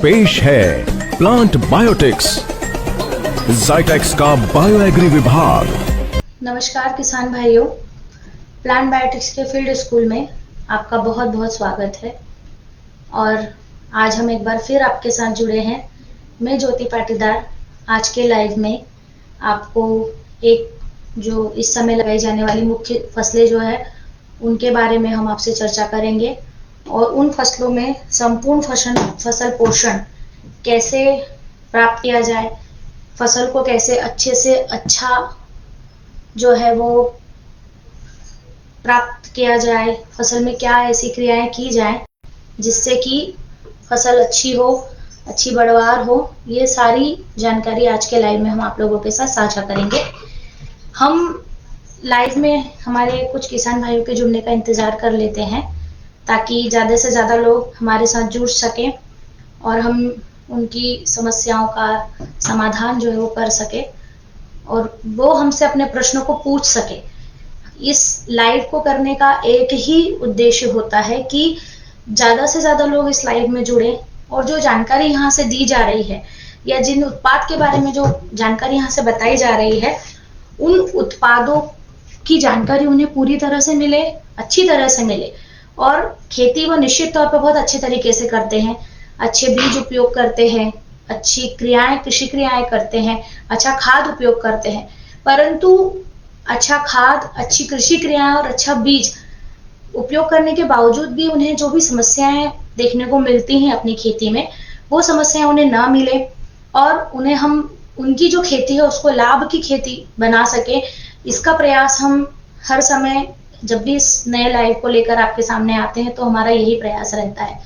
पेश है plant biotics, ज़ाइटेक्स का बायो एग्री विभाग। नमस्कार किसान भाइयों, प्लांट बायोटिक्स के फील्ड स्कूल में आपका बहुत बहुत स्वागत है। और आज हम एक बार फिर आपके साथ जुड़े हैं। मैं ज्योति पाटीदार। आज के लाइव में आपको एक जो इस समय लगाई जाने वाली मुख्य फसलें जो है उनके बारे में हम आपसे चर्चा करेंगे और उन फसलों में संपूर्ण फसल पोषण कैसे प्राप्त किया जाए, फसल को कैसे अच्छे से अच्छा जो है वो प्राप्त किया जाए, फसल में क्या ऐसी क्रियाएं की जाए जिससे कि फसल अच्छी हो, अच्छी बढ़वार हो। ये सारी जानकारी आज के लाइव में हम आप लोगों के साथ साझा करेंगे। हम लाइव में हमारे कुछ किसान भाइयों के जुड़ने का इंतजार कर लेते हैं ताकि ज़्यादा से ज़्यादा लोग हमारे साथ जुड़ सकें और हम उनकी समस्याओं का समाधान जो है वो कर सके और वो हमसे अपने प्रश्नों को पूछ सके। इस लाइव को करने का एक ही उद्देश्य होता है कि ज़्यादा से ज़्यादा लोग इस लाइव में जुड़े और जो जानकारी यहाँ से दी जा रही है या जिन उत्पाद के बारे में जो जानकारी यहाँ से बताई जा रही है, उन उत्पादों की जानकारी उन्हें पूरी तरह से मिले, अच्छी तरह से मिले और खेती वो निश्चित तौर पर बहुत अच्छे तरीके से करते हैं। अच्छे बीज उपयोग करते हैं, अच्छी क्रियाएं, कृषि क्रियाएं करते हैं, अच्छा खाद उपयोग करते हैं। परंतु अच्छा खाद, अच्छी कृषि क्रियाएं और अच्छा बीज उपयोग करने के बावजूद भी उन्हें जो भी समस्याएं देखने को मिलती हैं अपनी खेती में, वो समस्याएं उन्हें ना मिले और उन्हें हम उनकी जो खेती है उसको लाभ की खेती बना सके, इसका प्रयास हम हर समय जब भी इस नए लाइव को लेकर आपके सामने आते हैं तो हमारा यही प्रयास रहता है।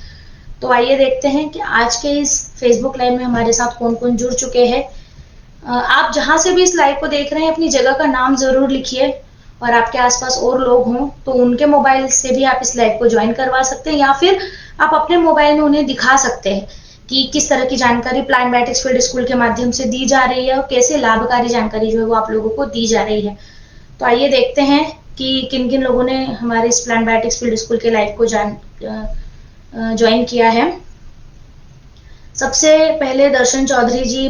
तो आइए देखते हैं कि आज के इस फेसबुक लाइव में हमारे साथ कौन कौन जुड़ चुके हैं। आप जहां से भी इस लाइव को देख रहे हैं अपनी जगह का नाम जरूर लिखिए और आपके आसपास और लोग हों तो उनके मोबाइल से भी आप इस लाइव को ज्वाइन करवा सकते हैं या फिर आप अपने मोबाइल में उन्हें दिखा सकते हैं कि किस तरह की जानकारी प्लांट बायोटिक्स फील्ड स्कूल के माध्यम से दी जा रही है और कैसे लाभकारी जानकारी जो है वो आप लोगों को दी जा रही है। तो आइए देखते हैं कि किन किन लोगों ने हमारे इस प्लांट बायोटिक्स फील्ड स्कूल के लाइव को ज्वाइन किया है। सबसे पहले दर्शन चौधरी जी,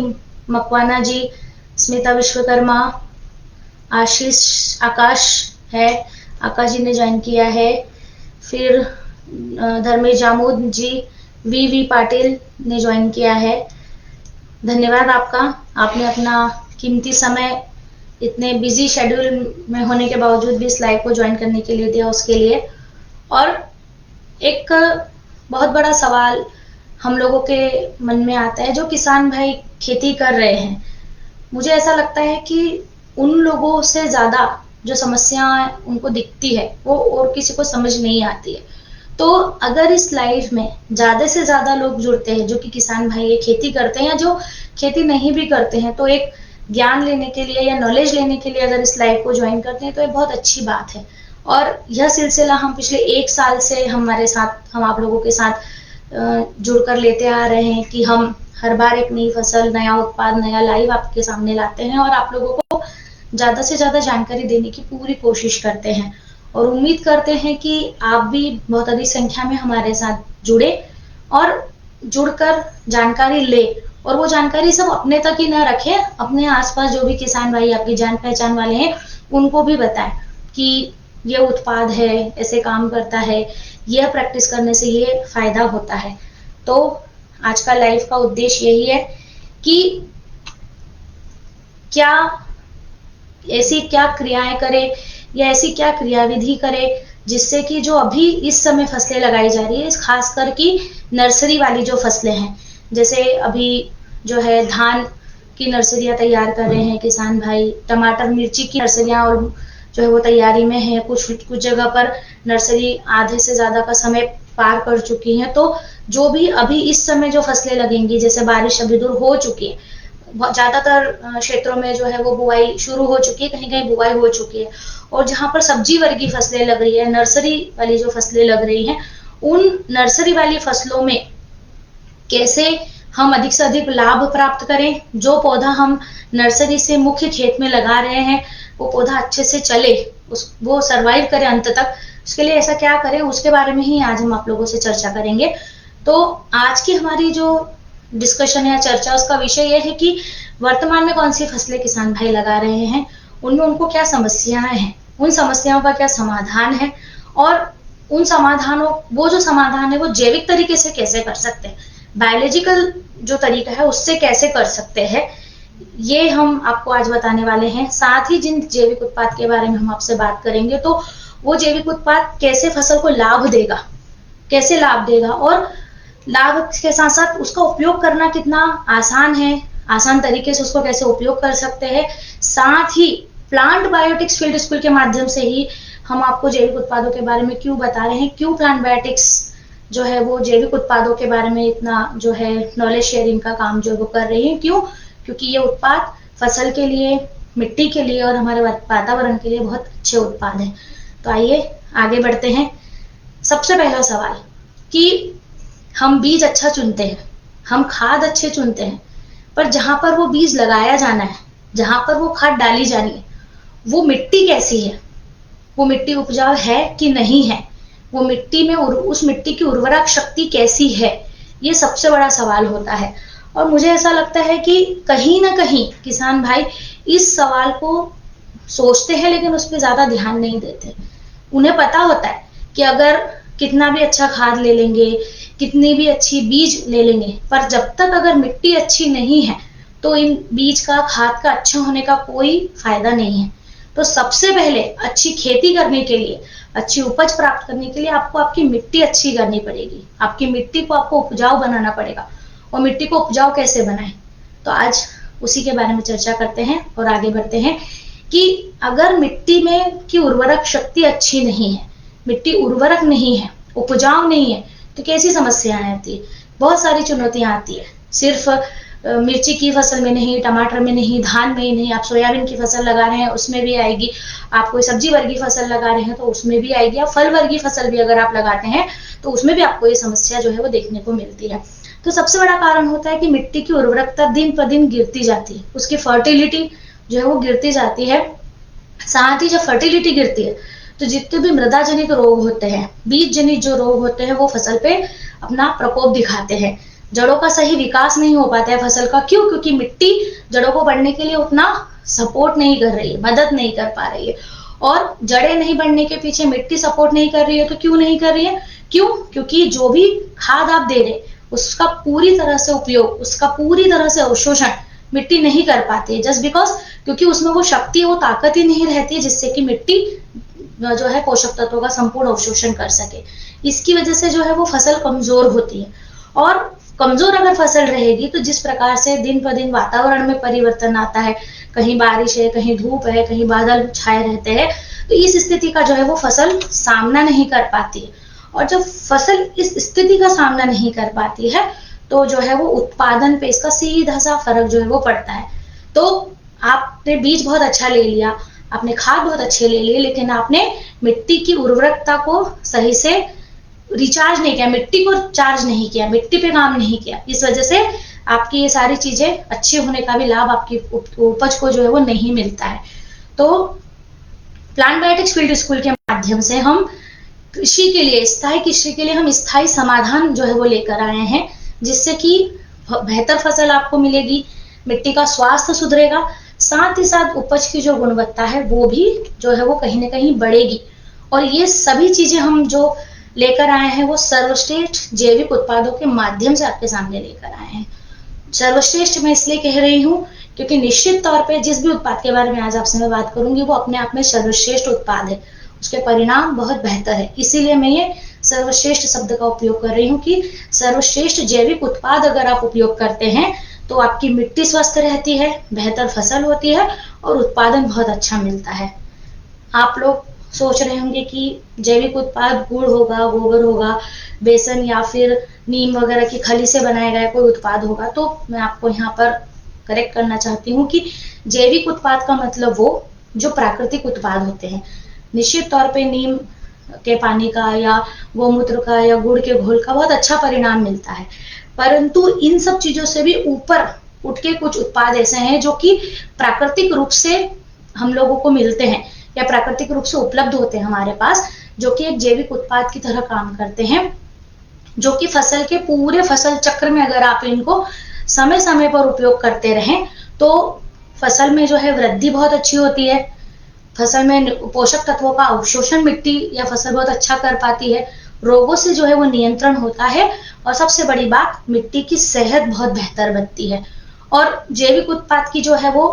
मकवाना जी, स्मिता विश्वकर्मा, आकाश है, आकाश जी ने ज्वाइन किया है। फिर धर्मेश जामोद जी, वी पाटिल ने ज्वाइन किया है। धन्यवाद आपका, आपने अपना कीमती समय इतने बिजी शेड्यूल में होने के बावजूद भी इस लाइव को ज्वाइन करने के लिए दिया, उसके लिए। और एक बहुत बड़ा सवाल हम लोगों के मन में आता है, जो किसान भाई खेती कर रहे हैं, मुझे ऐसा लगता है कि उन लोगों से ज्यादा जो समस्या उनको दिखती है वो और किसी को समझ नहीं आती है। तो अगर इस लाइव में ज्यादा से ज्यादा लोग जुड़ते हैं जो कि किसान भाई ये खेती करते हैं या जो खेती नहीं भी करते हैं, तो एक ज्ञान लेने के लिए या नॉलेज लेने के लिए अगर इस लाइव को ज्वाइन करते हैं तो ये बहुत अच्छी बात है। और यह सिलसिला हम पिछले 1 साल से हम आप लोगों के साथ जुड़कर लेते आ रहे हैं कि हम हर बार एक नई फसल, नया उत्पाद, नया लाइव आपके सामने लाते हैं और आप लोगों को ज्यादा से ज्यादा जानकारी देने की पूरी कोशिश करते हैं और उम्मीद करते हैं कि आप भी बहुत अधिक संख्या में हमारे साथ जुड़े और जुड़कर जानकारी ले और वो जानकारी सब अपने तक ही ना रखें, अपने आसपास जो भी किसान भाई आपकी जान पहचान वाले हैं उनको भी बताएं कि ये उत्पाद है, ऐसे काम करता है, यह प्रैक्टिस करने से ये फायदा होता है। तो आज का लाइव का उद्देश्य यही है कि ऐसी क्या क्रियाएं करें या ऐसी क्या क्रियाविधि करें जिससे कि जो अभी इस समय फसलें लगाई जा रही है, खास कर की नर्सरी वाली जो फसलें हैं, जैसे अभी जो है धान की नर्सरियां तैयार कर रहे हैं किसान भाई, टमाटर मिर्ची की नर्सरियां और जो है वो तैयारी में है, कुछ जगह पर नर्सरी आधे से ज्यादा का समय पार कर चुकी है। तो जो भी अभी इस समय जो फसलें लगेंगी, जैसे बारिश अभी दूर हो चुकी है, ज्यादातर क्षेत्रों में जो है वो बुआई शुरू हो चुकी है, कहीं कहीं बुआई हो चुकी है और जहां पर सब्जी वर्गीय फसलें लग रही है, नर्सरी वाली जो फसलें लग रही हैं, उन नर्सरी वाली फसलों में कैसे हम अधिक से अधिक लाभ प्राप्त करें, जो पौधा हम नर्सरी से मुख्य खेत में लगा रहे हैं वो पौधा अच्छे से चले, वो सरवाइव करे अंत तक, उसके लिए ऐसा क्या करें, उसके बारे में ही आज हम आप लोगों से चर्चा करेंगे। तो आज की हमारी जो डिस्कशन या चर्चा, उसका विषय यह है कि वर्तमान में कौन सी फसलें किसान भाई लगा रहे हैं, उनमें उनको क्या समस्याएं हैं, उन समस्याओं का क्या समाधान है, और उन समाधानों, वो जो समाधान है वो जैविक तरीके से कैसे कर सकते हैं, बायोलॉजिकल जो तरीका है उससे कैसे कर सकते हैं, ये हम आपको आज बताने वाले हैं। साथ ही जिन जैविक उत्पाद के बारे में हम आपसे बात करेंगे, तो वो जैविक उत्पाद कैसे फसल को लाभ देगा, कैसे लाभ देगा, और लाभ के साथ साथ उसका उपयोग करना कितना आसान है, आसान तरीके से उसको कैसे उपयोग कर सकते हैं। साथ ही प्लांट बायोटिक्स फील्ड स्कूल के माध्यम से ही हम आपको जैविक उत्पादों के बारे में क्यों बता रहे हैं, क्यों प्लांट बायोटिक्स जो है वो जैविक उत्पादों के बारे में इतना जो है नॉलेज शेयरिंग का काम जो है वो कर रही है। क्यों? क्योंकि ये उत्पाद फसल के लिए, मिट्टी के लिए और हमारे वातावरण के लिए बहुत अच्छे उत्पाद हैं। तो आइए आगे बढ़ते हैं। सबसे पहला सवाल कि हम बीज अच्छा चुनते हैं, हम खाद अच्छे चुनते हैं, पर जहां पर वो बीज लगाया जाना है, जहां पर वो खाद डाली जानी है, वो मिट्टी कैसी है, वो मिट्टी उपजाऊ है कि नहीं है, वो मिट्टी में उस मिट्टी की उर्वरक शक्ति कैसी है, ये सबसे बड़ा सवाल होता है। और मुझे ऐसा लगता है कि कहीं ना कहीं किसान भाई इस सवाल को सोचते हैं लेकिन उस पर ज्यादा ध्यान नहीं देते। उन्हें पता होता है कि अगर कितना भी अच्छा खाद ले लेंगे, कितनी भी अच्छी बीज ले लेंगे, पर जब तक अगर मिट्टी अच्छी नहीं है तो इन बीज का, खाद का अच्छा होने का कोई फायदा नहीं है। तो सबसे पहले अच्छी खेती करने के लिए, अच्छी उपज प्राप्त करने के लिए आपको आपकी मिट्टी अच्छी करनी पड़ेगी, आपकी मिट्टी को आपको उपजाऊ बनाना पड़ेगा। और मिट्टी को उपजाऊ कैसे बनाएं, तो आज उसी के बारे में चर्चा करते हैं और आगे बढ़ते हैं कि अगर मिट्टी में की उर्वरक शक्ति अच्छी नहीं है, मिट्टी उर्वरक नहीं है, उपजाऊ नहीं है, तो कैसी समस्याएं आती है, बहुत सारी चुनौतियां आती है। सिर्फ मिर्ची की फसल में नहीं, टमाटर में नहीं, धान में ही नहीं, आप सोयाबीन की फसल लगा रहे हैं उसमें भी आएगी, आप कोई सब्जी वर्गी फसल लगा रहे हैं तो उसमें भी आएगी, या फल वर्गी फसल भी अगर आप लगाते हैं तो उसमें भी आपको ये समस्या जो है वो देखने को मिलती है। तो सबसे बड़ा कारण होता है कि मिट्टी की उर्वरकता दिन पर दिन गिरती जाती है, उसकी फर्टिलिटी जो है वो गिरती जाती है। साथ ही जब फर्टिलिटी गिरती है तो जितने भी मृदा जनित रोग होते हैं, बीज जनित जो रोग होते हैं, वो फसल पे अपना प्रकोप दिखाते हैं। जड़ों का सही विकास नहीं हो पाता है फसल का। क्यों? क्योंकि मिट्टी जड़ों को बढ़ने के लिए उतना सपोर्ट नहीं कर रही है, मदद नहीं कर पा रही है। और जड़ें नहीं बढ़ने के पीछे मिट्टी सपोर्ट नहीं कर रही है, तो क्यों नहीं कर रही है? क्यों? क्योंकि जो भी खाद आप दे रहे उसका पूरी तरह से उपयोग, उसका पूरी तरह से अवशोषण मिट्टी नहीं कर पाती है। जस्ट बिकॉज क्योंकि उसमें वो शक्ति, वो ताकत ही नहीं रहती है जिससे कि मिट्टी जो है पोषक तत्वों का संपूर्ण अवशोषण कर सके। इसकी वजह से जो है वो फसल कमजोर होती है। और कमजोर अगर फसल रहेगी तो जिस प्रकार से दिन पर दिन वातावरण में परिवर्तन आता है, कहीं बारिश है, कहीं धूप है, कहीं बादल छाए रहते हैं, तो इस स्थिति का जो है वो फसल सामना नहीं कर पाती है। और जब फसल इस स्थिति का सामना नहीं कर पाती है तो जो है वो उत्पादन पे इसका सीधा सा फर्क जो है वो पड़ता है। तो आपने बीज बहुत अच्छा ले लिया, आपने खाद बहुत अच्छे ले लिए, लेकिन आपने मिट्टी की उर्वरकता को सही से रिचार्ज नहीं किया, मिट्टी को चार्ज नहीं किया, मिट्टी पे काम नहीं किया। इस वजह से आपकी ये सारी चीजें अच्छे होने का भी लाभ आपकी उपज को जो है वो नहीं मिलता है। तो प्लांट बायोटिक्स फील्ड स्कूल के माध्यम से हम कृषि के लिए, स्थायी कृषि के लिए हम स्थायी समाधान जो है वो लेकर आए हैं, जिससे कि बेहतर फसल आपको मिलेगी, मिट्टी का स्वास्थ्य सुधरेगा, साथ ही साथ उपज की जो गुणवत्ता है वो भी जो है वो कहीं ना कहीं बढ़ेगी। और ये सभी चीजें हम जो लेकर आए हैं वो सर्वश्रेष्ठ जैविक उत्पादों के माध्यम से आपके सामने लेकर आए हैं। सर्वश्रेष्ठ मैं इसलिए कह रही हूँ क्योंकि निश्चित तौर पे जिस भी उत्पाद के बारे में आज आपसे मैं बात करूंगी वो अपने आप में सर्वश्रेष्ठ उत्पाद है, उसके परिणाम बहुत बेहतर है। इसीलिए मैं ये सर्वश्रेष्ठ शब्द का उपयोग कर रही हूँ कि सर्वश्रेष्ठ जैविक उत्पाद अगर आप उपयोग करते हैं तो आपकी मिट्टी स्वस्थ रहती है, बेहतर फसल होती है और उत्पादन बहुत अच्छा मिलता है। आप लोग सोच रहे होंगे कि जैविक उत्पाद गुड़ होगा, गोबर होगा, बेसन या फिर नीम वगैरह की खली से बनाया गया कोई उत्पाद होगा। तो मैं आपको यहाँ पर करेक्ट करना चाहती हूँ कि जैविक उत्पाद का मतलब वो जो प्राकृतिक उत्पाद होते हैं। निश्चित तौर पे नीम के पानी का या गोमूत्र का या गुड़ के घोल का बहुत अच्छा परिणाम मिलता है, परंतु इन सब चीजों से भी ऊपर उठ के कुछ उत्पाद ऐसे हैं जो कि प्राकृतिक रूप से हम लोगों को मिलते हैं या प्राकृतिक रूप से उपलब्ध होते हैं हमारे पास, जो कि एक जैविक उत्पाद की तरह काम करते हैं। जो कि फसल के पूरे फसल चक्र में अगर आप इनको समय समय पर उपयोग करते रहें तो फसल में जो है वृद्धि बहुत अच्छी होती है, फसल में पोषक तत्वों का अवशोषण मिट्टी या फसल बहुत अच्छा कर पाती है, रोगों से जो है वो नियंत्रण होता है और सबसे बड़ी बात मिट्टी की सेहत बहुत बेहतर बनती है। और जैविक उत्पाद की जो है वो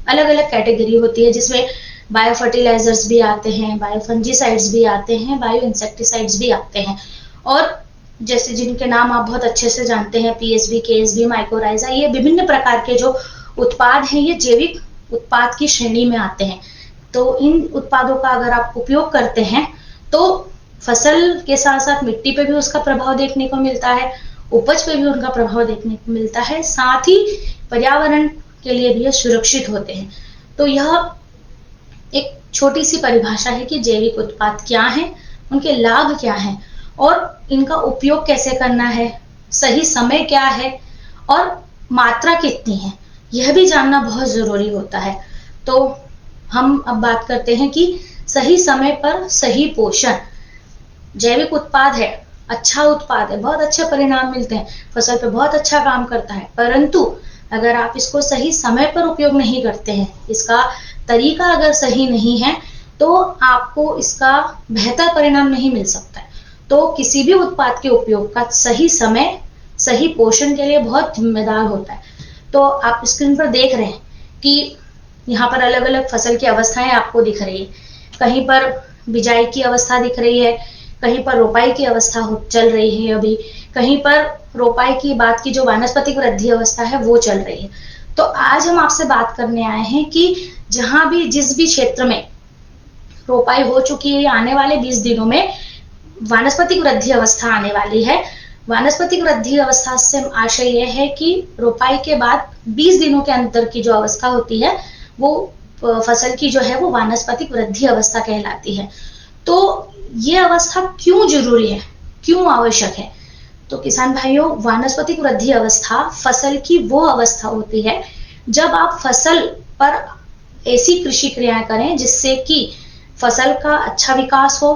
अलग अलग कैटेगरी होती है जिसमें बायो फर्टिलाइजर्स भी आते हैं, बायो फंजीसाइड्स भी आते हैं, बायो इंसेक्टिसाइड्स भी आते हैं और जैसे जिनके नाम आप बहुत अच्छे से जानते हैं पीएसबी, केएसबी, माइकोराइजा, ये विभिन्न प्रकार के जो उत्पाद हैं ये जैविक उत्पाद की श्रेणी में आते हैं। तो इन उत्पादों का अगर आप उपयोग करते हैं तो फसल के साथ साथ मिट्टी पे भी उसका प्रभाव देखने को मिलता है, उपज पे भी उनका प्रभाव देखने को मिलता है, साथ ही पर्यावरण के लिए भी ये सुरक्षित होते हैं। तो यह एक छोटी सी परिभाषा है कि जैविक उत्पाद क्या हैं, उनके लाभ क्या हैं और इनका उपयोग कैसे करना है, सही समय क्या है और मात्रा कितनी है, यह भी जानना बहुत जरूरी होता है। तो हम अब बात करते हैं कि सही समय पर सही पोषण। जैविक उत्पाद है, अच्छा उत्पाद है, बहुत अच्छे परिणाम मिलते हैं, फसल पे बहुत अच्छा काम करता है, परंतु अगर आप इसको सही समय पर उपयोग नहीं करते हैं, इसका तरीका अगर सही नहीं है तो आपको इसका बेहतर परिणाम नहीं मिल सकता है। तो किसी भी उत्पाद के उपयोग का सही समय सही पोषण के लिए बहुत जिम्मेदार होता है। तो आप स्क्रीन पर देख रहे हैं कि यहाँ पर अलग अलग फसल की अवस्थाएं आपको दिख रही है, कहीं पर बिजाई की अवस्था दिख रही है, कहीं पर रोपाई की अवस्था चल रही है, अभी कहीं पर रोपाई की बाद की जो वानस्पतिक वृद्धि अवस्था है वो चल रही है। तो आज हम आपसे बात करने आए हैं कि जहां भी जिस भी क्षेत्र में रोपाई हो चुकी है, आने वाले 20 दिनों में वानस्पतिक वृद्धि अवस्था आने वाली है। वानस्पतिक वृद्धि अवस्था से आशय यह है कि रोपाई के बाद 20 दिनों के अंतर की जो अवस्था होती है वो फसल की जो है वो वानस्पतिक वृद्धि अवस्था कहलाती है। तो ये अवस्था क्यों जरूरी है, क्यों आवश्यक है? तो किसान भाइयों, वानस्पतिक वृद्धि अवस्था फसल की वो अवस्था होती है जब आप फसल पर ऐसी कृषि क्रियाएं करें जिससे कि फसल का अच्छा विकास हो,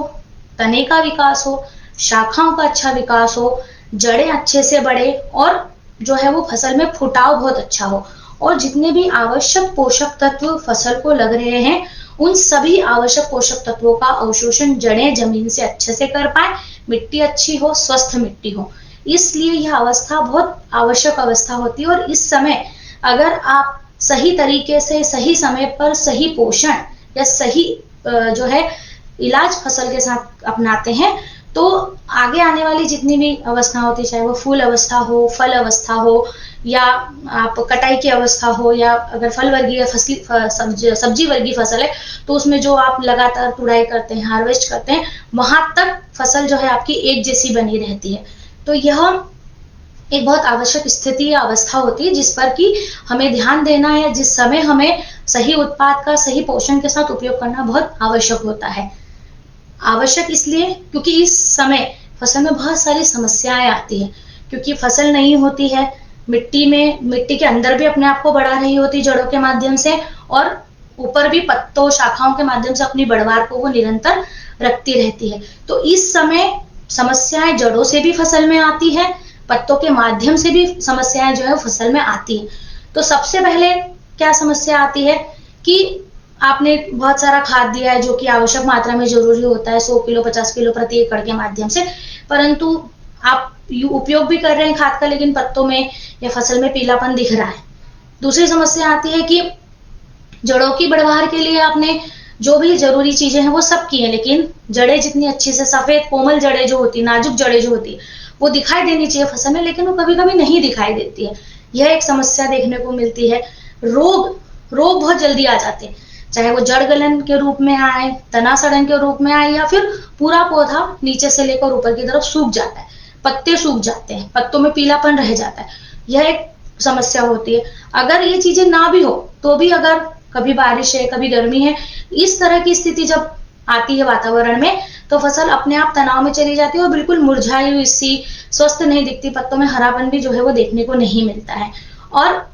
तने का विकास हो, शाखाओं का अच्छा विकास हो, जड़ें अच्छे से बढ़े और जो है वो फसल में फुटाव बहुत अच्छा हो और जितने भी आवश्यक पोषक तत्व फसल को लग रहे हैं उन सभी आवश्यक पोषक तत्वों का अवशोषण जड़ें जमीन से अच्छे से कर पाए, मिट्टी अच्छी हो, स्वस्थ मिट्टी हो। इसलिए यह अवस्था बहुत आवश्यक अवस्था होती है और इस समय अगर आप सही तरीके से सही समय पर सही पोषण या सही जो है इलाज फसल के साथ अपनाते हैं तो आगे आने वाली जितनी भी अवस्था होती है, चाहे वो फूल अवस्था हो, फल अवस्था हो या आप कटाई की अवस्था हो या अगर फल वर्गीय सब्जी वर्गीय फसल है तो उसमें जो आप लगातार तुड़ाई करते हैं, हार्वेस्ट करते हैं, वहां तक फसल जो है आपकी एक जैसी बनी रहती है। तो यह एक बहुत आवश्यक स्थिति या अवस्था होती है जिस पर कि हमें ध्यान देना है, जिस समय हमें सही उत्पाद का सही पोषण के साथ उपयोग करना बहुत आवश्यक होता है। आवश्यक इसलिए क्योंकि इस समय फसल में बहुत सारी समस्याएं आती है, क्योंकि फसल नहीं होती है, मिट्टी के अंदर भी अपने आप को बढ़ा रही होती जड़ों के माध्यम से और ऊपर भी पत्तों शाखाओं के माध्यम से अपनी बढ़वार को वो निरंतर रखती रहती है। तो इस समय समस्याएं जड़ों से भी फसल में आती है, पत्तों के माध्यम से भी समस्याएं जो है फसल में आती है। तो सबसे पहले क्या समस्या आती है कि आपने बहुत सारा खाद दिया है जो कि आवश्यक मात्रा में जरूरी होता है, 100 किलो 50 किलो प्रति एकड़ के माध्यम से, परंतु आप उपयोग भी कर रहे हैं खाद का लेकिन पत्तों में या फसल में पीलापन दिख रहा है। दूसरी समस्या आती है कि जड़ों की बढ़वार के लिए आपने जो भी जरूरी चीजें हैं वो सब की है, लेकिन जड़ें जितनी अच्छी से सफेद कोमल जड़ें जो होती, नाजुक जड़ें जो होती वो दिखाई देनी चाहिए फसल में, लेकिन वो कभी कभी नहीं दिखाई देती है। यह एक समस्या देखने को मिलती है। रोग बहुत जल्दी आ जाते हैं, चाहे वो जड़ गलन के रूप में आए, तना सड़न के रूप में आए या फिर पूरा पौधा नीचे से लेकर ऊपर की तरफ सूख जाता है, पत्ते सूख जाते हैं, पत्तों में पीलापन रह जाता है। यह एक समस्या होती है। अगर ये चीजें ना भी हो तो भी अगर कभी बारिश है, कभी गर्मी है, इस तरह की स्थिति जब आती है वातावरण में तो फसल अपने आप तनाव में चली जाती है और बिल्कुल मुरझाई हुई सी स्वस्थ नहीं दिखती, पत्तों में हरापन भी जो है वो देखने को नहीं मिलता है। और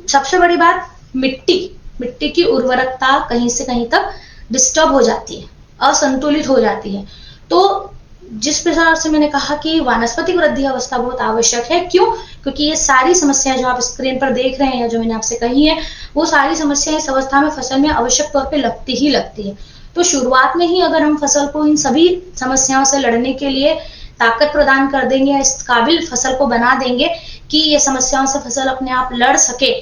सबसे बड़ी बात, मिट्टी की उर्वरकता कहीं से कहीं तक डिस्टर्ब हो जाती है, असंतुलित हो जाती है। तो जिस प्रकार से मैंने कहा कि वानस्पतिक वृद्धि अवस्था बहुत आवश्यक है। क्यों? क्योंकि ये सारी समस्याएं जो आप स्क्रीन पर देख रहे हैं या जो मैंने आपसे कही है, वो सारी समस्याएं इस अवस्था में फसल में आवश्यक तौर पे लगती ही लगती है। तो शुरुआत में ही अगर हम फसल को इन सभी समस्याओं से लड़ने के लिए ताकत प्रदान कर देंगे, इस काबिल फसल को बना देंगे कि ये समस्याओं से फसल अपने आप लड़ सके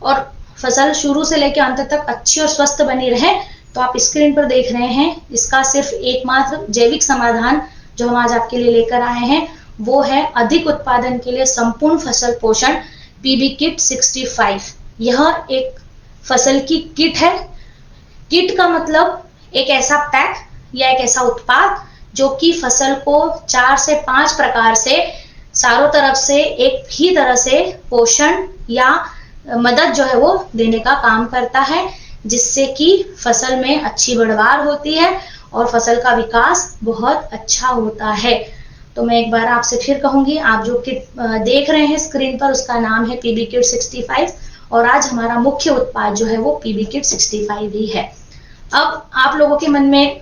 और फसल शुरू से लेकर अंत तक अच्छी और स्वस्थ बनी रहे, तो आप स्क्रीन पर देख रहे हैं इसका सिर्फ एकमात्र जैविक समाधान जो हम आज आपके लिए लेकर आए हैं, वो है अधिक उत्पादन के लिए संपूर्ण फसल पोषण पीबी किट 65। यह एक फसल की किट है। किट का मतलब एक ऐसा पैक या एक ऐसा उत्पाद जो कि फसल को 4 से 5 प्रकार से चारों तरफ से एक ही तरह से पोषण या मदद जो है वो देने का काम करता है, जिससे कि फसल में अच्छी पैदावार होती है और फसल का विकास बहुत अच्छा होता है। तो मैं एक बार आपसे फिर कहूंगी, आप जो किट देख रहे हैं स्क्रीन पर उसका नाम है पीबी किट 65 और आज हमारा मुख्य उत्पाद जो है वो पीबी किट 65 ही है। अब आप लोगों के मन में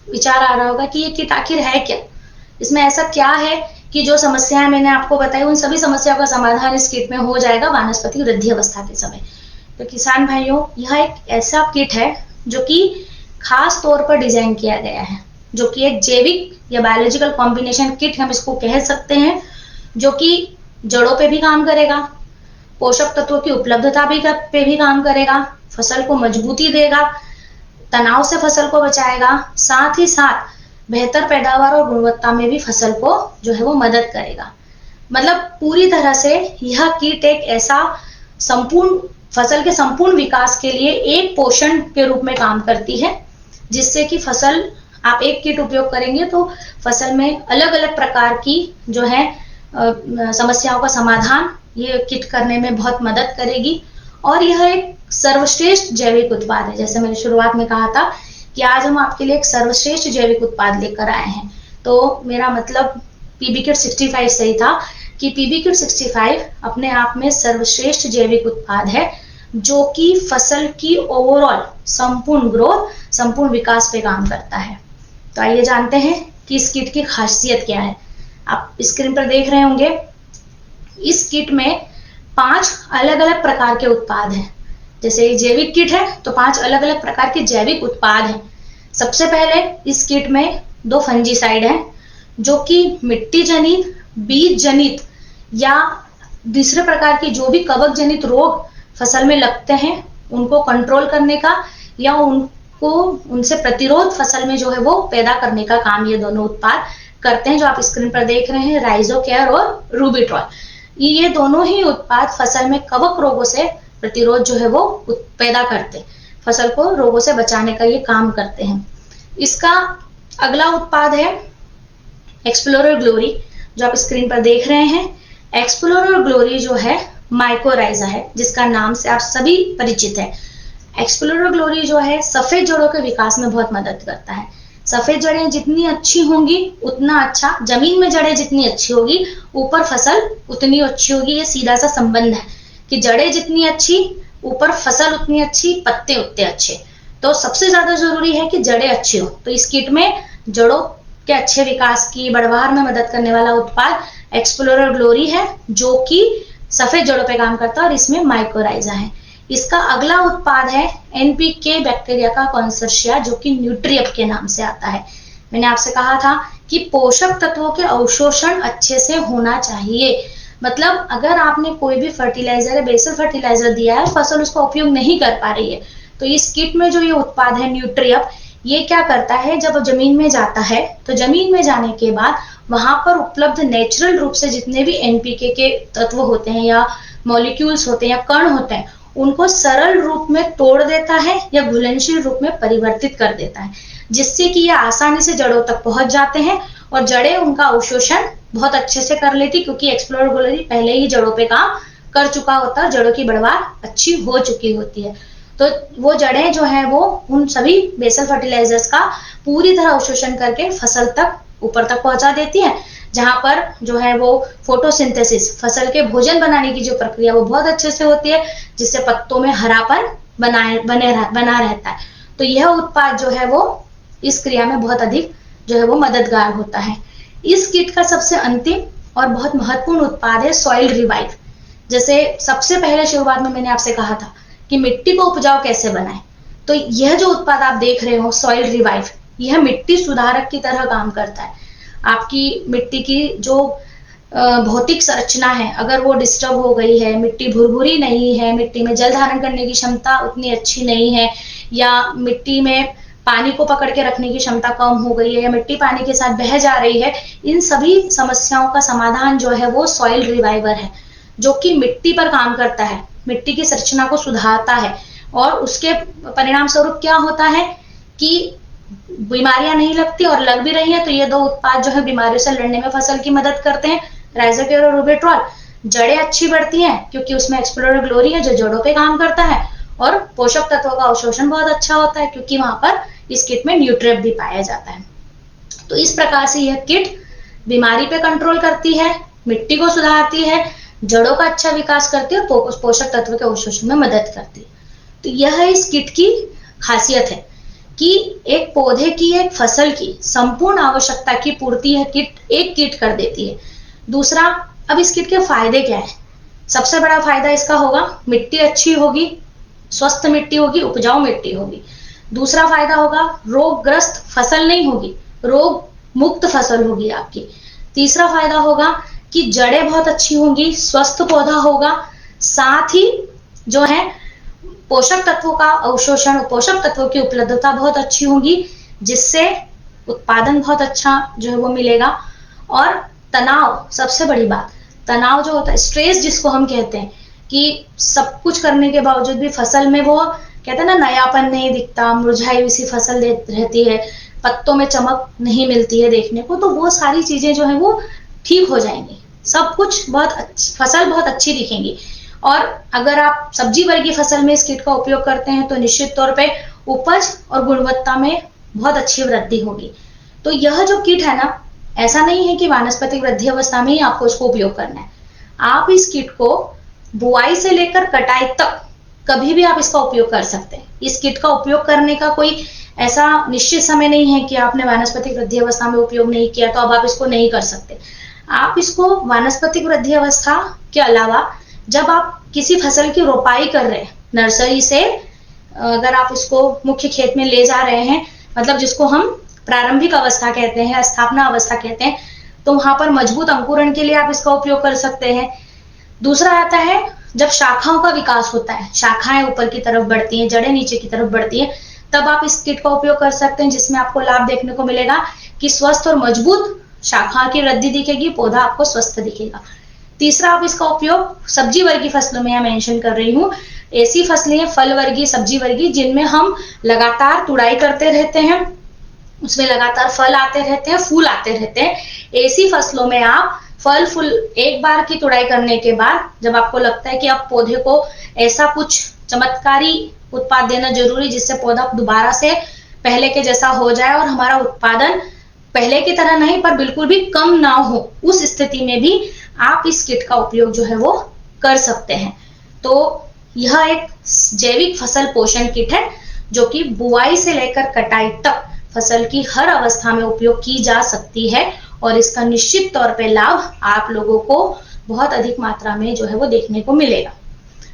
विचार आ रहा होगा कि ये किट आखिर है क्या, इसमें ऐसा क्या है कि जो समस्याएं मैंने आपको बताई उन सभी समस्याओं का समाधान इस किट में हो जाएगा वानस्पतिक वृद्धि अवस्था के समय। तो किसान भाइयों, यह एक ऐसा किट है जो कि खास तौर पर डिजाइन किया गया है, जो कि एक जैविक या बायोलॉजिकल कॉम्बिनेशन किट हम इसको कह सकते हैं, जो कि जड़ों पे भी काम करेगा, पोषक तत्वों की उपलब्धता पे भी काम करेगा, फसल को मजबूती देगा, तनाव से फसल को बचाएगा, साथ ही साथ बेहतर पैदावार और गुणवत्ता में भी फसल को जो है वो मदद करेगा। मतलब पूरी तरह से यह किट एक ऐसा संपूर्ण फसल के संपूर्ण विकास के लिए एक पोषण के रूप में काम करती है, जिससे कि फसल आप एक किट उपयोग करेंगे तो फसल में अलग अलग प्रकार की जो है समस्याओं का समाधान ये किट करने में बहुत मदद करेगी। और यह एक सर्वश्रेष्ठ जैविक उत्पाद है। जैसे मैंने शुरुआत में कहा था कि आज हम आपके लिए एक सर्वश्रेष्ठ जैविक उत्पाद लेकर आए हैं, तो मेरा मतलब पीबी किट 65 से ही था कि पीबी किट 65 अपने आप में सर्वश्रेष्ठ जैविक उत्पाद है, जो कि फसल की ओवरऑल संपूर्ण ग्रोथ, संपूर्ण विकास पे काम करता है। तो आइए जानते हैं कि इस किट की खासियत क्या है। आप स्क्रीन पर देख रहे होंगे, इस किट में 5 अलग अलग प्रकार के उत्पाद हैं। जैसे जैविक किट है तो 5 अलग अलग प्रकार के जैविक उत्पाद हैं। सबसे पहले इस किट में 2 फंजीसाइड हैं, जो कि मिट्टी जनित, बीज जनित या दूसरे प्रकार की जो भी कवक जनित रोग फसल में लगते हैं उनको कंट्रोल करने का या उनको उनसे प्रतिरोध फसल में जो है वो पैदा करने का काम ये दोनों उत्पाद करते हैं। जो आप स्क्रीन पर देख रहे हैं, राइजोकेयर और रूबिट्रॉल, ये दोनों ही उत्पाद फसल में कवक रोगों से प्रतिरोध जो है वो पैदा करते हैं, फसल को रोगों से बचाने का ये काम करते हैं। इसका अगला उत्पाद है एक्सप्लोरर ग्लोरी, जो आप स्क्रीन पर देख रहे हैं। एक्सप्लोरर ग्लोरी जो है माइकोराइजा है, जिसका नाम से आप सभी परिचित हैं। एक्सप्लोरर ग्लोरी जो है सफेद जड़ों के विकास में बहुत मदद करता है। सफेद जड़ें जितनी अच्छी होंगी उतना अच्छा, जमीन में जड़ें जितनी अच्छी होगी ऊपर फसल उतनी अच्छी होगी। ये सीधा सा संबंध है कि जड़ें जितनी अच्छी ऊपर फसल उतनी अच्छी, पत्ते उतने अच्छे। तो सबसे ज्यादा जरूरी है कि जड़ें अच्छी हो। तो इस किट में जड़ों के अच्छे विकास की बढ़वार में मदद करने वाला उत्पाद एक्सप्लोरर ग्लोरी है, जो कि सफेद जड़ों पे काम करता है और इसमें माइकोराइजा है। इसका अगला उत्पाद है एनपीके बैक्टीरिया का कंसोर्शिया, जो कि न्यूट्रिएप के नाम से आता है। मैंने आपसे कहा था कि पोषक तत्वों के अवशोषण अच्छे से होना चाहिए। मतलब अगर आपने कोई भी फर्टिलाइजर या बेसल फर्टिलाइजर दिया है, फसल उसका उपयोग नहीं कर पा रही है, तो इस किट में जो ये उत्पाद है न्यूट्रिएप, ये क्या करता है, जब जमीन में जाता है तो जमीन में जाने के बाद वहां पर उपलब्ध नेचुरल रूप से जितने भी एनपीके के तत्व होते हैं या मॉलिक्यूल्स होते हैं या कण होते हैं, उनको सरल रूप में तोड़ देता है या घुलनशील रूप में परिवर्तित कर देता है, जिससे कि ये आसानी से जड़ों तक पहुंच जाते हैं और जड़ें उनका अवशोषण बहुत अच्छे से कर लेती, क्योंकि एक्सप्लोरर ग्लोरी पहले ही जड़ों पे काम कर चुका होता है, जड़ों की बढ़वार अच्छी हो चुकी होती है। तो वो जड़ें जो है वो उन सभी बेसल फर्टिलाइजर्स का पूरी तरह अवशोषण करके फसल तक ऊपर तक पहुंचा देती है, जहां पर जो है वो फोटोसिंथेसिस, फसल के भोजन बनाने की जो प्रक्रिया वो बहुत अच्छे से होती है, जिससे पत्तों में हरापन बना रहता है। तो यह उत्पाद जो है वो इस क्रिया में बहुत अधिक जो है वो मददगार होता है। इस किट का सबसे अंतिम और बहुत महत्वपूर्ण उत्पाद है सॉइल रिवाइव। जैसे सबसे पहले शुरुआत में मैंने आपसे कहा था कि मिट्टी को उपजाऊ कैसे बनाएं, तो यह जो उत्पाद आप देख रहे हो सॉइल रिवाइव, यह मिट्टी सुधारक की तरह काम करता है। आपकी मिट्टी की जो भौतिक संरचना है, अगर वो डिस्टर्ब हो गई है, मिट्टी भुरभुरी नहीं है, मिट्टी में जल धारण करने की क्षमता उतनी अच्छी नहीं है, या मिट्टी में पानी को पकड़ के रखने की क्षमता कम हो गई है, या मिट्टी पानी के साथ बह जा रही है, इन सभी समस्याओं का समाधान जो है वो सॉइल रिवाइवर है, जो कि मिट्टी पर काम करता है, मिट्टी की संरचना को सुधारता है। और उसके परिणाम स्वरूप क्या होता है कि बीमारियां नहीं लगती, और लग भी रही है तो ये दो उत्पाद जो है बीमारियों से लड़ने में फसल की मदद करते हैं, राइजोक्योर और रूबेट्रॉल। जड़ें अच्छी बढ़ती हैं क्योंकि उसमें एक्सप्लोरर ग्लोरी है जो जड़ों पे काम करता है, और पोषक तत्वों का अवशोषण बहुत अच्छा होता है क्योंकि वहां पर इस किट में न्यूट्रिएंट भी पाया जाता है। तो इस प्रकार से यह किट बीमारी पे कंट्रोल करती है, मिट्टी को सुधारती है, जड़ों का अच्छा विकास करती है और पोषक तत्व के अवशोषण में मदद करती है। तो यह इस किट की खासियत है कि एक पौधे की, एक फसल की संपूर्ण आवश्यकता की पूर्ति यह किट एक किट कर देती है। दूसरा, अब इस किट के फायदे क्या है? सबसे बड़ा फायदा इसका होगा मिट्टी अच्छी होगी, स्वस्थ मिट्टी होगी, उपजाऊ मिट्टी होगी। दूसरा फायदा होगा रोगग्रस्त फसल नहीं होगी, रोग मुक्त फसल होगी आपकी। तीसरा फायदा होगा कि जड़ें बहुत अच्छी होंगी, स्वस्थ पौधा होगा, साथ ही जो है पोषक तत्वों का अवशोषण, पोषक तत्वों की उपलब्धता बहुत अच्छी होगी, जिससे उत्पादन बहुत अच्छा जो है वो मिलेगा। और तनाव, सबसे बड़ी बात, तनाव जो होता है, स्ट्रेस जिसको हम कहते हैं, कि सब कुछ करने के बावजूद भी फसल में वो कहते हैं ना नयापन नहीं दिखता, मुरझाई हुई सी फसल रहती है, पत्तों में चमक नहीं मिलती है देखने को, तो वो सारी चीजें जो है वो ठीक हो जाएंगी, सब कुछ फसल बहुत अच्छी दिखेंगी। और अगर आप सब्जी वर्गीय फसल में इस किट का उपयोग करते हैं तो निश्चित तौर पे उपज और गुणवत्ता में बहुत अच्छी वृद्धि होगी। तो यह जो किट है ना, ऐसा नहीं है कि वानस्पतिक वृद्धि अवस्था में ही आपको इसको उपयोग करना है। आप इस किट को बुआई से लेकर कटाई तक कभी भी आप इसका उपयोग कर सकते हैं। इस किट का उपयोग करने का कोई ऐसा निश्चित समय नहीं है कि आपने वानस्पतिक वृद्धि अवस्था में उपयोग नहीं किया तो अब आप इसको नहीं कर सकते। आप इसको वानस्पतिक वृद्धि अवस्था के अलावा जब आप किसी फसल की रोपाई कर रहे हैं नर्सरी से, अगर आप इसको मुख्य खेत में ले जा रहे हैं, मतलब जिसको हम प्रारंभिक अवस्था कहते हैं, स्थापना अवस्था कहते हैं, तो वहां पर मजबूत अंकुरण के लिए आप इसका उपयोग कर सकते हैं। दूसरा आता है जब शाखाओं का विकास होता है, शाखाएं ऊपर की तरफ बढ़ती हैं, जड़ें नीचे की तरफ बढ़ती हैं, तब आप इस किट का उपयोग कर सकते हैं, जिसमें आपको लाभ देखने को मिलेगा कि स्वस्थ और मजबूत शाखा की वृद्धि दिखेगी, पौधा आपको स्वस्थ दिखेगा। तीसरा, आप इसका उपयोग सब्जी वर्गीय फसलों में मेंशन कर रही हूँ, ऐसी फसलें फल वर्गीय, सब्जी वर्गीय जिनमें हम लगातार तुड़ाई करते रहते हैं, उसमें लगातार फल आते रहते हैं, फूल आते रहते हैं, ऐसी फसलों में आप फल फूल एक बार की तुड़ाई करने के बाद जब आपको लगता है कि अब पौधे को ऐसा कुछ चमत्कारी उत्पाद देना जरूरी जिससे पौधा दोबारा से पहले के जैसा हो जाए और हमारा उत्पादन पहले की तरह नहीं पर बिल्कुल भी कम ना हो, उस स्थिति में भी आप इस किट का उपयोग जो है वो कर सकते हैं। तो यह एक जैविक फसल पोषण किट है जो कि बुआई से लेकर कटाई तक फसल की हर अवस्था में उपयोग की जा सकती है, और इसका निश्चित तौर पे लाभ आप लोगों को बहुत अधिक मात्रा में जो है वो देखने को मिलेगा।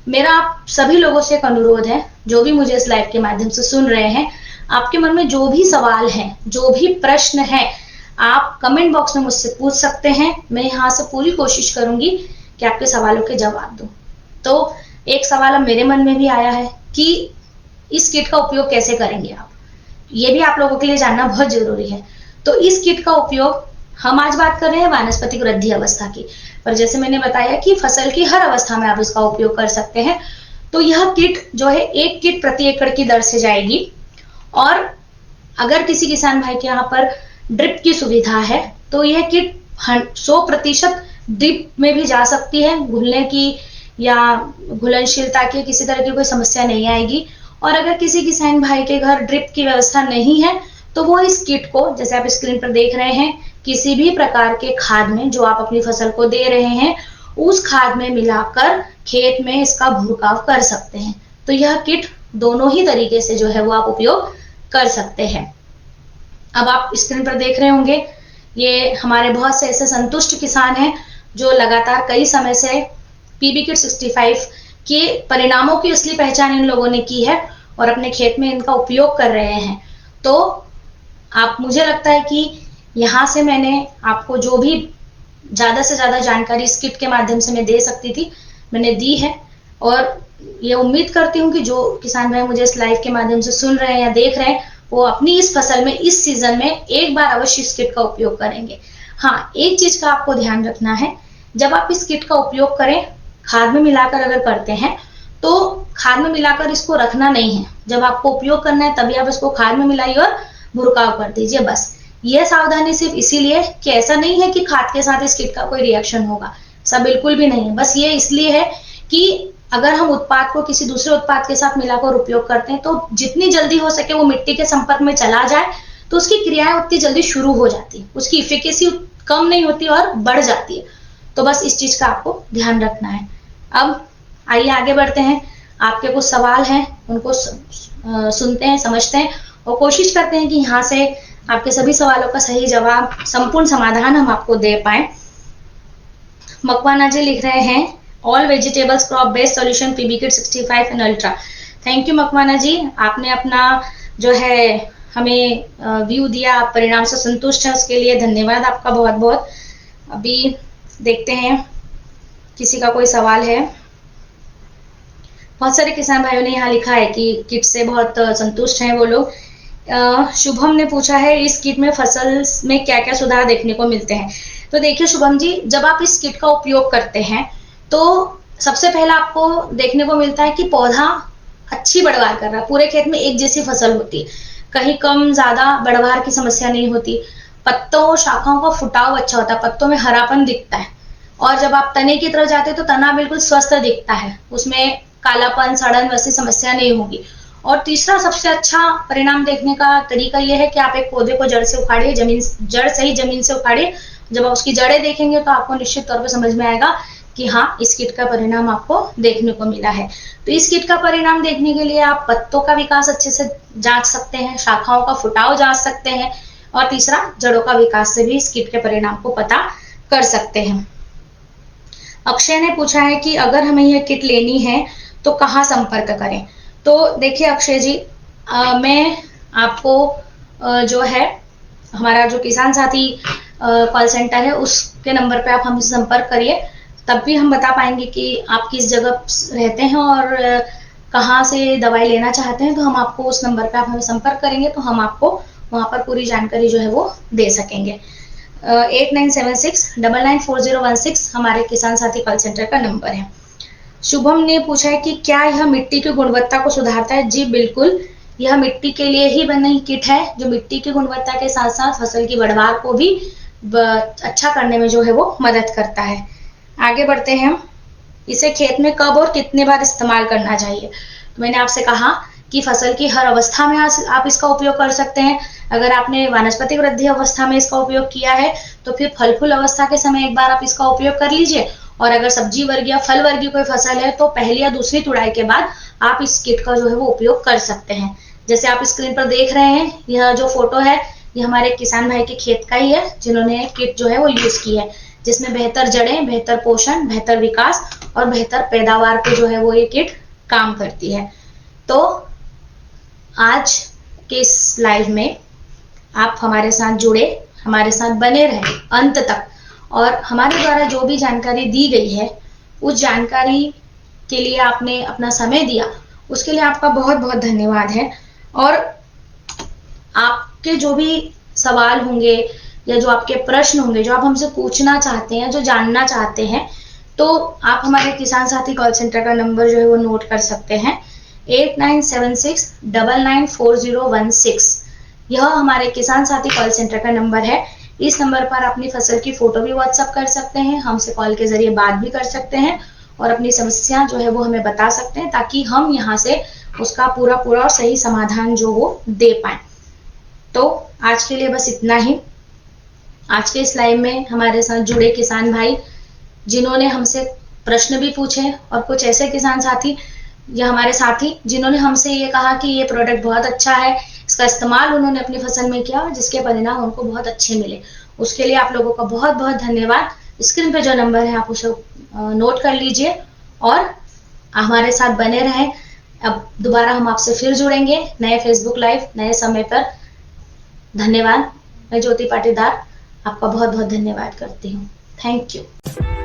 मेरा आप सभी लोगों से एक अनुरोध है, जो भी मुझे इस लाइव के माध्यम से सुन रहे हैं, आपके मन में जो भी सवाल हैं, जो भी प्रश्न है, आप कमेंट बॉक्स में मुझसे पूछ सकते हैं। मैं यहाँ से पूरी कोशिश करूंगी कि आपके सवालों के जवाब दूं। तो एक सवाल अब मेरे मन में भी आया है कि इस किट का उपयोग कैसे करेंगे आप, ये भी आप लोगों के लिए जानना बहुत जरूरी है। तो इस किट का उपयोग हम आज बात कर रहे हैं वानस्पतिक वृद्धि अवस्था की, पर जैसे मैंने बताया कि फसल की हर अवस्था में आप इसका उपयोग कर सकते हैं। तो यह किट जो है 1 किट प्रति एकड़ की दर से जाएगी, और अगर किसी किसान भाई के यहाँ पर ड्रिप की सुविधा है तो यह किट 100% ड्रिप में भी जा सकती है, घुलने की या घुलनशीलता की किसी तरह की कोई समस्या नहीं आएगी। और अगर किसी किसान भाई के घर ड्रिप की व्यवस्था नहीं है तो वो इस किट को, जैसे आप स्क्रीन पर देख रहे हैं, किसी भी प्रकार के खाद में जो आप अपनी फसल को दे रहे हैं उस खाद में मिलाकर खेत में इसका भुरकाव कर सकते हैं। तो यह किट दोनों ही तरीके से जो है वो आप उपयोग कर सकते हैं। अब आप स्क्रीन पर देख रहे होंगे, ये हमारे बहुत से ऐसे संतुष्ट किसान हैं जो लगातार कई समय से PB किट 65 के परिणामों की असली पहचान इन लोगों ने की है और अपने खेत में इनका उपयोग कर रहे हैं। तो आप, मुझे लगता है कि यहाँ से मैंने आपको जो भी ज्यादा से ज्यादा जानकारी इस किट के माध्यम से मैं दे सकती थी, मैंने दी है। और ये उम्मीद करती हूँ कि जो किसान भाई मुझे इस लाइव के माध्यम से सुन रहे हैं या देख रहे हैं, वो अपनी इस फसल में, इस सीजन में एक बार अवश्य इस किट का उपयोग करेंगे। हाँ, एक चीज का आपको ध्यान रखना है, जब आप इस किट का उपयोग करें, खाद में मिलाकर अगर करते हैं तो खाद में मिलाकर इसको रखना नहीं है। जब आपको उपयोग करना है तभी आप इसको खाद में मिलाइए और भुरकाव कर दीजिए, बस। यह सावधानी सिर्फ इसीलिए कि ऐसा नहीं है कि खाद के साथ इस किट का कोई रिएक्शन होगा, सब बिल्कुल भी नहीं है। बस ये इसलिए है कि अगर हम उत्पाद को किसी दूसरे उत्पाद के साथ मिलाकर उपयोग करते हैं तो जितनी जल्दी हो सके वो मिट्टी के संपर्क में चला जाए तो उसकी क्रियाएं उतनी जल्दी शुरू हो जाती है, उसकी इफिकेसी कम नहीं होती और बढ़ जाती है। तो बस इस चीज का आपको ध्यान रखना है। अब आइए आगे बढ़ते हैं। आपके कुछ सवाल हैं, उनको सुनते हैं, समझते हैं और कोशिश करते हैं कि यहाँ से आपके सभी सवालों का सही जवाब, संपूर्ण समाधान हम आपको दे पाए। मकवाना जी लिख रहे हैं, all vegetables crop based solution PB kit 65 and ultra. Thank you Makwana ji, आपने अपना जो है हमें व्यू दिया, आप परिणाम से संतुष्ट हैं, उसके लिए धन्यवाद आपका बहुत बहुत। अभी देखते हैं किसी का कोई सवाल है। बहुत सारे किसान भाइयों ने यहाँ लिखा है कि किट से बहुत संतुष्ट हैं वो लोग। शुभम ने पूछा है, इस किट में फसल में क्या क्या सुधार देखने को मिलते हैं। तो देखिए शुभम जी, जब आप इस किट का उपयोग करते हैं तो सबसे पहला आपको देखने को मिलता है कि पौधा अच्छी बढ़वार कर रहा है, पूरे खेत में एक जैसी फसल होती है, कहीं कम ज्यादा बढ़वार की समस्या नहीं होती, पत्तों और शाखाओं का फुटाव अच्छा होता है, पत्तों में हरापन दिखता है। और जब आप तने की तरफ जाते हैं तो तना बिल्कुल स्वस्थ दिखता है, उसमें कालापन, सड़न वैसी समस्या नहीं होगी। और तीसरा सबसे अच्छा परिणाम देखने का तरीका यह है कि आप एक पौधे को जड़ से उखाड़िए, जड़ से ही जमीन से उखाड़िए। जब आप उसकी जड़ें देखेंगे तो आपको निश्चित तौर पर समझ में आएगा कि हाँ, इस किट का परिणाम आपको देखने को मिला है। तो इस किट का परिणाम देखने के लिए आप पत्तों का विकास अच्छे से जांच सकते हैं, शाखाओं का फुटाव जांच सकते हैं और तीसरा जड़ों का विकास से भी इस किट के परिणाम को पता कर सकते हैं। अक्षय ने पूछा है कि अगर हमें यह किट लेनी है तो कहाँ संपर्क करें। तो देखिए अक्षय जी, मैं आपको जो है हमारा जो किसान साथी कॉल सेंटर है उसके नंबर पे आप हमसे संपर्क करिए, तब भी हम बता पाएंगे कि आप किस जगह रहते हैं और कहाँ से दवाई लेना चाहते हैं। तो हम आपको उस नंबर पे आप हमें संपर्क करेंगे तो हम आपको वहां पर पूरी जानकारी जो है वो दे सकेंगे। 8976994016 हमारे किसान साथी कॉल सेंटर का नंबर है। शुभम ने पूछा है कि क्या यह मिट्टी की गुणवत्ता को सुधारता है। जी बिल्कुल, यह मिट्टी के लिए ही बनी किट है जो मिट्टी की गुणवत्ता के साथ साथ फसल की बढ़वार को भी अच्छा करने में जो है वो मदद करता है। आगे बढ़ते हैं हम। इसे खेत में कब और कितने बार इस्तेमाल करना चाहिए। तो मैंने आपसे कहा कि फसल की हर अवस्था में आप इसका उपयोग कर सकते हैं। अगर आपने वानस्पतिक वृद्धि अवस्था में इसका उपयोग किया है तो फिर फल फूल अवस्था के समय एक बार आप इसका उपयोग कर लीजिए। और अगर सब्जी वर्गीय या फल वर्गीय कोई फसल है तो पहली या दूसरी तुड़ाई के बाद आप इस किट का जो है वो उपयोग कर सकते हैं। जैसे आप स्क्रीन पर देख रहे हैं, यह जो फोटो है ये हमारे किसान भाई के खेत का ही है जिन्होंने किट जो है वो यूज की है, जिसमें बेहतर जड़ें, बेहतर पोषण, बेहतर विकास और बेहतर पैदावार पे जो है वो ये किट काम करती है। तो आज के इस लाइव में आप हमारे साथ जुड़े, हमारे साथ बने रहे अंत तक और हमारे द्वारा जो भी जानकारी दी गई है उस जानकारी के लिए आपने अपना समय दिया, उसके लिए आपका बहुत बहुत धन्यवाद है। और आपके जो भी सवाल होंगे या जो आपके प्रश्न होंगे, जो आप हमसे पूछना चाहते हैं, जो जानना चाहते हैं, तो आप हमारे किसान साथी कॉल सेंटर का नंबर जो है वो नोट कर सकते हैं, 8976994016। यह हमारे किसान साथी कॉल सेंटर का नंबर है। इस नंबर पर अपनी फसल की फोटो भी व्हाट्सएप कर सकते हैं, हमसे कॉल के जरिए बात भी कर सकते हैं और अपनी समस्या जो है वो हमें बता सकते हैं ताकि हम यहाँ से उसका पूरा और सही समाधान जो वो दे पाए। तो आज के लिए बस इतना ही। आज के इस लाइव में हमारे साथ जुड़े किसान भाई जिन्होंने हमसे प्रश्न भी पूछे और कुछ ऐसे किसान साथी या हमारे साथी जिन्होंने हमसे ये कहा कि ये प्रोडक्ट बहुत अच्छा है, इसका इस्तेमाल उन्होंने अपनी फसल में किया और जिसके परिणाम उनको बहुत अच्छे मिले। उसके लिए आप लोगों का बहुत बहुत धन्यवाद। स्क्रीन पे जो नंबर है आप उसे नोट कर लीजिए और हमारे साथ बने रहें। अब दोबारा हम आपसे फिर जुड़ेंगे नए फेसबुक लाइव नए समय पर। धन्यवाद। मैं ज्योति पाटीदार आपका बहुत बहुत धन्यवाद करती हूँ। Thank you.